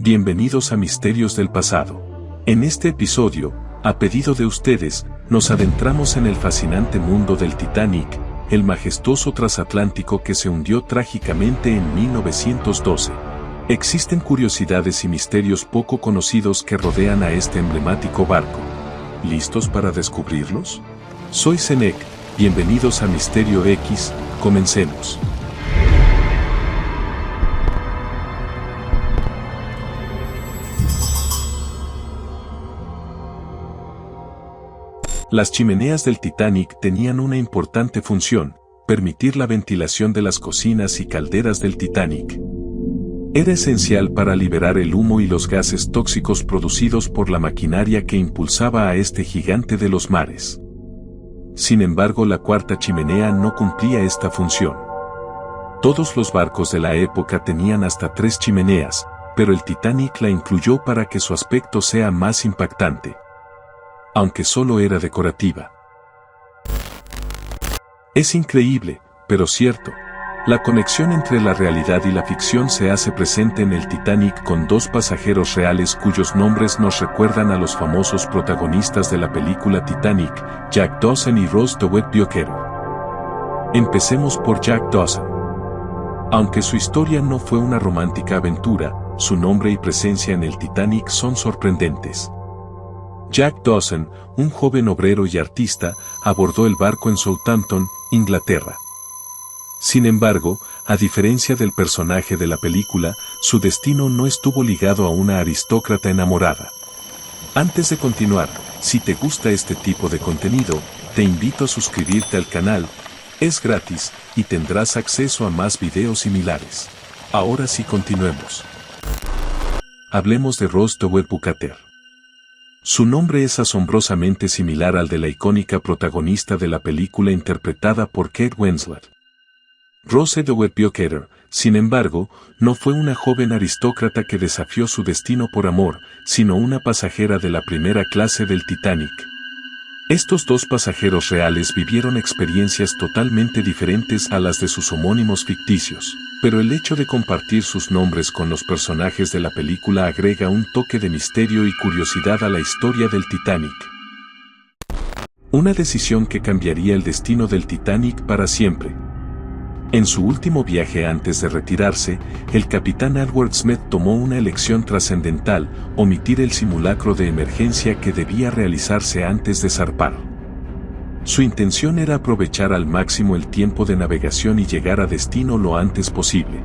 Bienvenidos a Misterios del Pasado. En este episodio, a pedido de ustedes, nos adentramos en el fascinante mundo del Titanic, el majestuoso transatlántico que se hundió trágicamente en 1912. Existen curiosidades y misterios poco conocidos que rodean a este emblemático barco. ¿Listos para descubrirlos? Soy Senec, bienvenidos a Misterio X, comencemos. Las chimeneas del Titanic tenían una importante función, permitir la ventilación de las cocinas y calderas del Titanic. Era esencial para liberar el humo y los gases tóxicos producidos por la maquinaria que impulsaba a este gigante de los mares. Sin embargo, la cuarta chimenea no cumplía esta función. Todos los barcos de la época tenían hasta 3 chimeneas, pero el Titanic la incluyó para que su aspecto sea más impactante. Aunque solo era decorativa. Es increíble, pero cierto. La conexión entre la realidad y la ficción se hace presente en el Titanic con 2 pasajeros reales cuyos nombres nos recuerdan a los famosos protagonistas de la película Titanic, Jack Dawson y Rose DeWitt Bioquero. Empecemos por Jack Dawson. Aunque su historia no fue una romántica aventura, su nombre y presencia en el Titanic son sorprendentes. Jack Dawson, un joven obrero y artista, abordó el barco en Southampton, Inglaterra. Sin embargo, a diferencia del personaje de la película, su destino no estuvo ligado a una aristócrata enamorada. Antes de continuar, si te gusta este tipo de contenido, te invito a suscribirte al canal, es gratis, y tendrás acceso a más videos similares. Ahora sí continuemos. Hablemos de Rose DeWitt Bioquero. Su nombre es asombrosamente similar al de la icónica protagonista de la película interpretada por Kate Winslet. Rose DeWitt Bioquero, sin embargo, no fue una joven aristócrata que desafió su destino por amor, sino una pasajera de la primera clase del Titanic. Estos 2 pasajeros reales vivieron experiencias totalmente diferentes a las de sus homónimos ficticios, pero el hecho de compartir sus nombres con los personajes de la película agrega un toque de misterio y curiosidad a la historia del Titanic. Una decisión que cambiaría el destino del Titanic para siempre. En su último viaje antes de retirarse, el capitán Edward Smith tomó una elección trascendental: omitir el simulacro de emergencia que debía realizarse antes de zarpar. Su intención era aprovechar al máximo el tiempo de navegación y llegar a destino lo antes posible.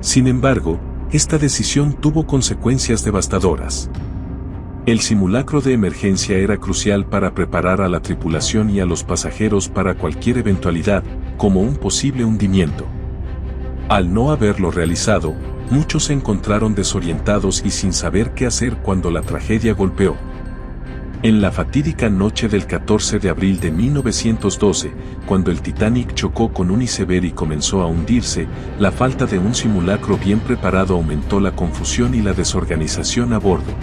Sin embargo, esta decisión tuvo consecuencias devastadoras. El simulacro de emergencia era crucial para preparar a la tripulación y a los pasajeros para cualquier eventualidad, como un posible hundimiento. Al no haberlo realizado, muchos se encontraron desorientados y sin saber qué hacer cuando la tragedia golpeó. En la fatídica noche del 14 de abril de 1912, cuando el Titanic chocó con un iceberg y comenzó a hundirse, la falta de un simulacro bien preparado aumentó la confusión y la desorganización a bordo.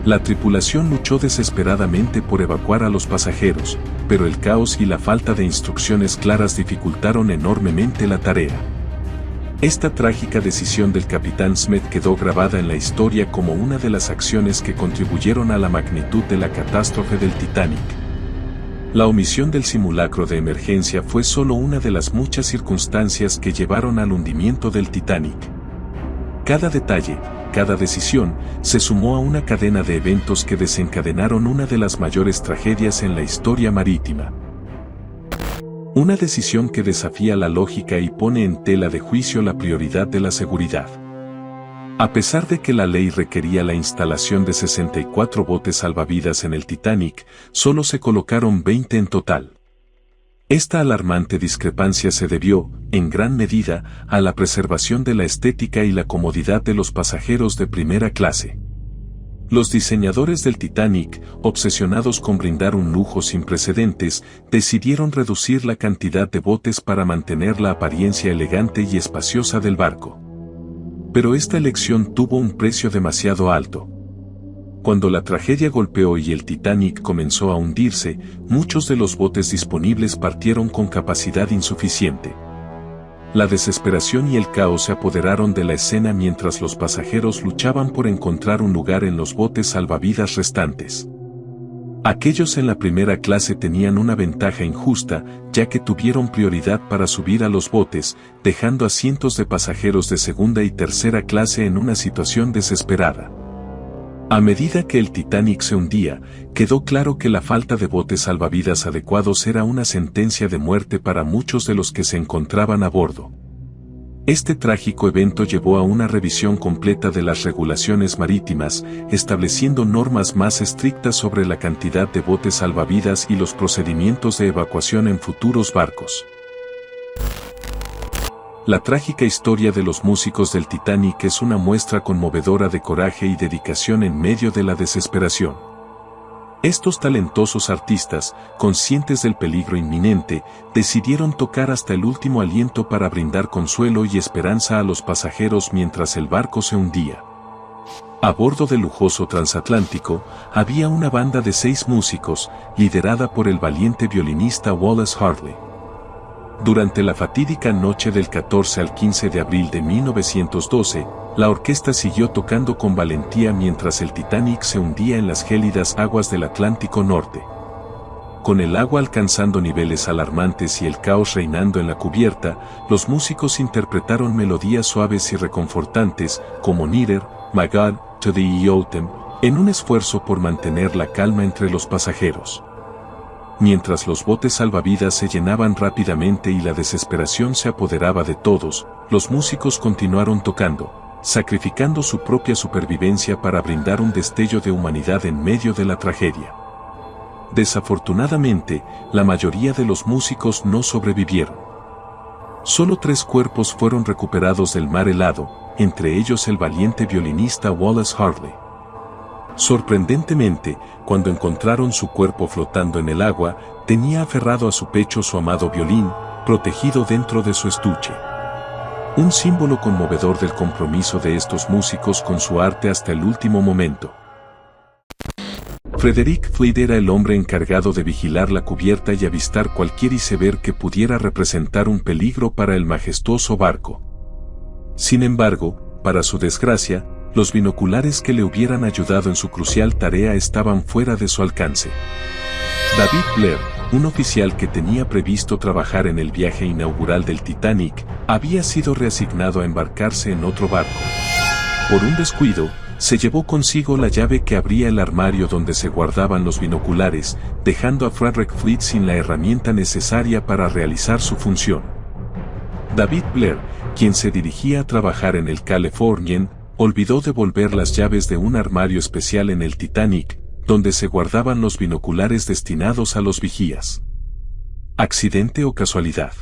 La tripulación luchó desesperadamente por evacuar a los pasajeros, pero el caos y la falta de instrucciones claras dificultaron enormemente la tarea. Esta trágica decisión del capitán Smith quedó grabada en la historia como una de las acciones que contribuyeron a la magnitud de la catástrofe del Titanic. La omisión del simulacro de emergencia fue solo una de las muchas circunstancias que llevaron al hundimiento del Titanic. Cada detalle, cada decisión, se sumó a una cadena de eventos que desencadenaron una de las mayores tragedias en la historia marítima. Una decisión que desafía la lógica y pone en tela de juicio la prioridad de la seguridad. A pesar de que la ley requería la instalación de 64 botes salvavidas en el Titanic, solo se colocaron 20 en total. Esta alarmante discrepancia se debió, en gran medida, a la preservación de la estética y la comodidad de los pasajeros de primera clase. Los diseñadores del Titanic, obsesionados con brindar un lujo sin precedentes, decidieron reducir la cantidad de botes para mantener la apariencia elegante y espaciosa del barco. Pero esta elección tuvo un precio demasiado alto. Cuando la tragedia golpeó y el Titanic comenzó a hundirse, muchos de los botes disponibles partieron con capacidad insuficiente. La desesperación y el caos se apoderaron de la escena mientras los pasajeros luchaban por encontrar un lugar en los botes salvavidas restantes. Aquellos en la primera clase tenían una ventaja injusta, ya que tuvieron prioridad para subir a los botes, dejando a cientos de pasajeros de segunda y tercera clase en una situación desesperada. A medida que el Titanic se hundía, quedó claro que la falta de botes salvavidas adecuados era una sentencia de muerte para muchos de los que se encontraban a bordo. Este trágico evento llevó a una revisión completa de las regulaciones marítimas, estableciendo normas más estrictas sobre la cantidad de botes salvavidas y los procedimientos de evacuación en futuros barcos. La trágica historia de los músicos del Titanic es una muestra conmovedora de coraje y dedicación en medio de la desesperación. Estos talentosos artistas, conscientes del peligro inminente, decidieron tocar hasta el último aliento para brindar consuelo y esperanza a los pasajeros mientras el barco se hundía. A bordo del lujoso transatlántico, había una banda de 6 músicos, liderada por el valiente violinista Wallace Hartley. Durante la fatídica noche del 14 al 15 de abril de 1912, la orquesta siguió tocando con valentía mientras el Titanic se hundía en las gélidas aguas del Atlántico Norte. Con el agua alcanzando niveles alarmantes y el caos reinando en la cubierta, los músicos interpretaron melodías suaves y reconfortantes, como Nearer, My God, to Thee Autumn, en un esfuerzo por mantener la calma entre los pasajeros. Mientras los botes salvavidas se llenaban rápidamente y la desesperación se apoderaba de todos, los músicos continuaron tocando, sacrificando su propia supervivencia para brindar un destello de humanidad en medio de la tragedia. Desafortunadamente, la mayoría de los músicos no sobrevivieron. Solo 3 cuerpos fueron recuperados del mar helado, entre ellos el valiente violinista Wallace Hartley. Sorprendentemente, cuando encontraron su cuerpo flotando en el agua, tenía aferrado a su pecho su amado violín, protegido dentro de su estuche. Un símbolo conmovedor del compromiso de estos músicos con su arte hasta el último momento. Frederick Fleet era el hombre encargado de vigilar la cubierta y avistar cualquier iceberg que pudiera representar un peligro para el majestuoso barco. Sin embargo, para su desgracia, los binoculares que le hubieran ayudado en su crucial tarea estaban fuera de su alcance. David Blair, un oficial que tenía previsto trabajar en el viaje inaugural del Titanic, había sido reasignado a embarcarse en otro barco. Por un descuido, se llevó consigo la llave que abría el armario donde se guardaban los binoculares, dejando a Frederick Fleet sin la herramienta necesaria para realizar su función. David Blair, quien se dirigía a trabajar en el Californian, olvidó devolver las llaves de un armario especial en el Titanic, donde se guardaban los binoculares destinados a los vigías. ¿Accidente o casualidad?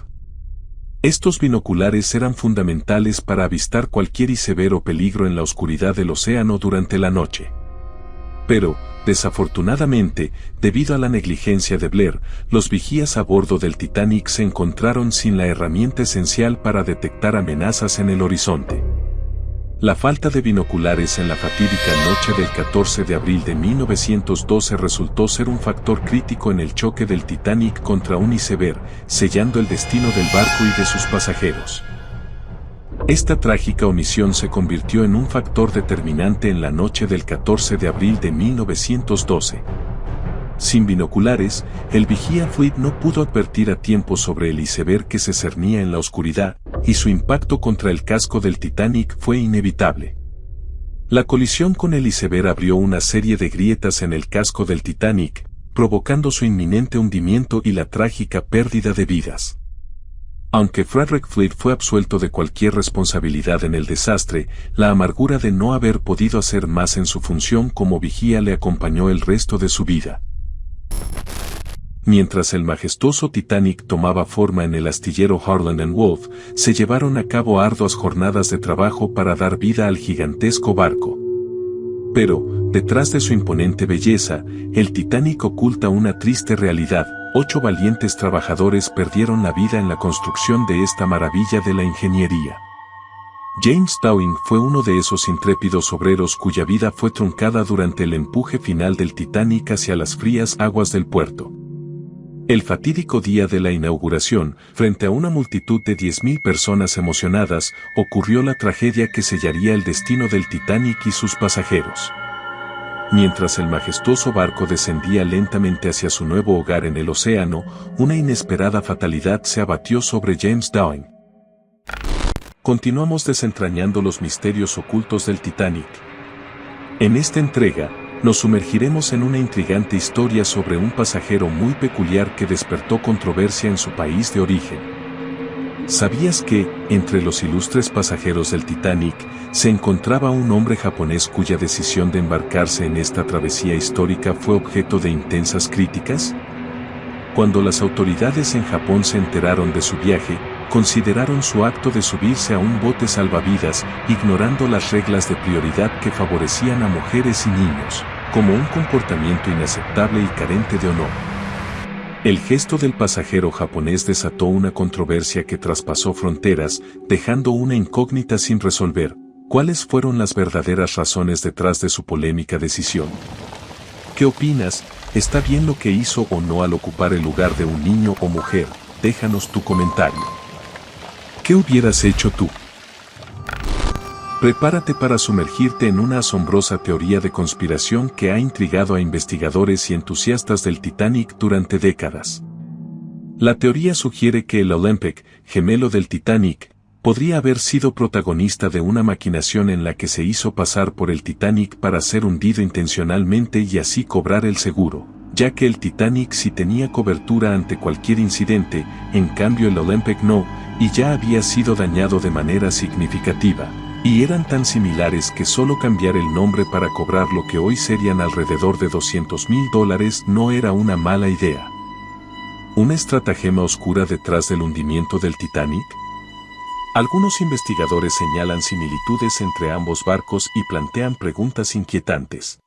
Estos binoculares eran fundamentales para avistar cualquier iceberg o peligro en la oscuridad del océano durante la noche. Pero, desafortunadamente, debido a la negligencia de Blair, los vigías a bordo del Titanic se encontraron sin la herramienta esencial para detectar amenazas en el horizonte. La falta de binoculares en la fatídica noche del 14 de abril de 1912 resultó ser un factor crítico en el choque del Titanic contra un iceberg, sellando el destino del barco y de sus pasajeros. Esta trágica omisión se convirtió en un factor determinante en la noche del 14 de abril de 1912. Sin binoculares, el vigía Fleet no pudo advertir a tiempo sobre el iceberg que se cernía en la oscuridad, y su impacto contra el casco del Titanic fue inevitable. La colisión con el iceberg abrió una serie de grietas en el casco del Titanic, provocando su inminente hundimiento y la trágica pérdida de vidas. Aunque Frederick Fleet fue absuelto de cualquier responsabilidad en el desastre, la amargura de no haber podido hacer más en su función como vigía le acompañó el resto de su vida. Mientras el majestuoso Titanic tomaba forma en el astillero Harland & Wolff, se llevaron a cabo arduas jornadas de trabajo para dar vida al gigantesco barco. Pero, detrás de su imponente belleza, el Titanic oculta una triste realidad. 8 valientes trabajadores perdieron la vida en la construcción de esta maravilla de la ingeniería. James Towing fue uno de esos intrépidos obreros cuya vida fue truncada durante el empuje final del Titanic hacia las frías aguas del puerto. El fatídico día de la inauguración, frente a una multitud de 10.000 personas emocionadas, ocurrió la tragedia que sellaría el destino del Titanic y sus pasajeros. Mientras el majestuoso barco descendía lentamente hacia su nuevo hogar en el océano, una inesperada fatalidad se abatió sobre James Doohan. Continuamos desentrañando los misterios ocultos del Titanic. En esta entrega, nos sumergiremos en una intrigante historia sobre un pasajero muy peculiar que despertó controversia en su país de origen. ¿Sabías que, entre los ilustres pasajeros del Titanic, se encontraba un hombre japonés cuya decisión de embarcarse en esta travesía histórica fue objeto de intensas críticas? Cuando las autoridades en Japón se enteraron de su viaje, consideraron su acto de subirse a un bote salvavidas, ignorando las reglas de prioridad que favorecían a mujeres y niños, como un comportamiento inaceptable y carente de honor. El gesto del pasajero japonés desató una controversia que traspasó fronteras, dejando una incógnita sin resolver. ¿Cuáles fueron las verdaderas razones detrás de su polémica decisión? ¿Qué opinas? ¿Está bien lo que hizo o no al ocupar el lugar de un niño o mujer? Déjanos tu comentario. ¿Qué hubieras hecho tú? Prepárate para sumergirte en una asombrosa teoría de conspiración que ha intrigado a investigadores y entusiastas del Titanic durante décadas. La teoría sugiere que el Olympic, gemelo del Titanic, podría haber sido protagonista de una maquinación en la que se hizo pasar por el Titanic para ser hundido intencionalmente y así cobrar el seguro, ya que el Titanic sí tenía cobertura ante cualquier incidente, en cambio el Olympic no, y ya había sido dañado de manera significativa. Y eran tan similares que solo cambiar el nombre para cobrar lo que hoy serían alrededor de $200.000 no era una mala idea. ¿Una estratagema oscura detrás del hundimiento del Titanic? Algunos investigadores señalan similitudes entre ambos barcos y plantean preguntas inquietantes.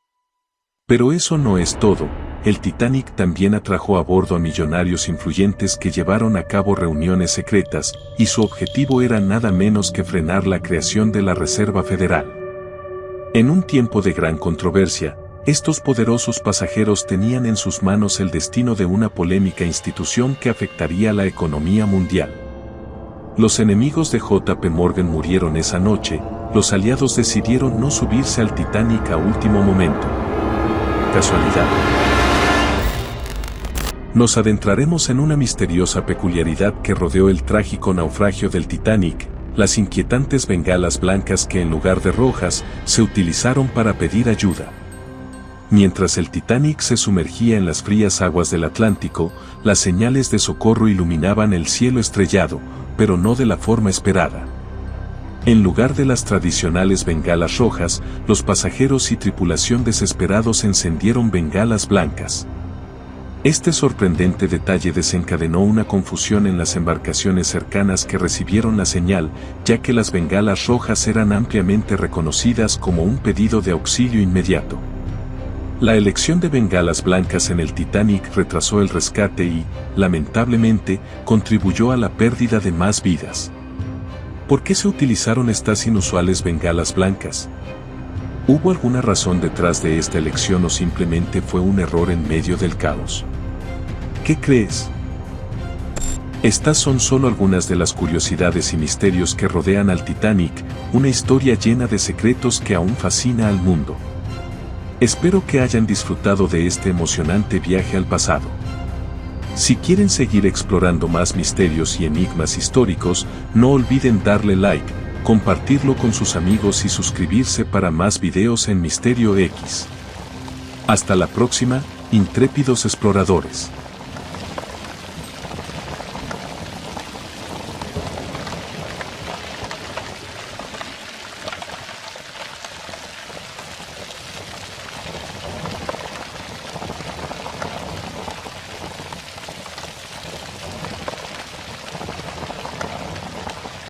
Pero eso no es todo. El Titanic también atrajo a bordo a millonarios influyentes que llevaron a cabo reuniones secretas, y su objetivo era nada menos que frenar la creación de la Reserva Federal. En un tiempo de gran controversia, estos poderosos pasajeros tenían en sus manos el destino de una polémica institución que afectaría la economía mundial. Los enemigos de J.P. Morgan murieron esa noche, los aliados decidieron no subirse al Titanic a último momento. ¿Casualidad? Nos adentraremos en una misteriosa peculiaridad que rodeó el trágico naufragio del Titanic, las inquietantes bengalas blancas que en lugar de rojas, se utilizaron para pedir ayuda. Mientras el Titanic se sumergía en las frías aguas del Atlántico, las señales de socorro iluminaban el cielo estrellado, pero no de la forma esperada. En lugar de las tradicionales bengalas rojas, los pasajeros y tripulación desesperados encendieron bengalas blancas. Este sorprendente detalle desencadenó una confusión en las embarcaciones cercanas que recibieron la señal, ya que las bengalas rojas eran ampliamente reconocidas como un pedido de auxilio inmediato. La elección de bengalas blancas en el Titanic retrasó el rescate y, lamentablemente, contribuyó a la pérdida de más vidas. ¿Por qué se utilizaron estas inusuales bengalas blancas? ¿Hubo alguna razón detrás de esta elección o simplemente fue un error en medio del caos? ¿Qué crees? Estas son solo algunas de las curiosidades y misterios que rodean al Titanic, una historia llena de secretos que aún fascina al mundo. Espero que hayan disfrutado de este emocionante viaje al pasado. Si quieren seguir explorando más misterios y enigmas históricos, no olviden darle like, compartirlo con sus amigos y suscribirse para más videos en Misterio X. Hasta la próxima, intrépidos exploradores.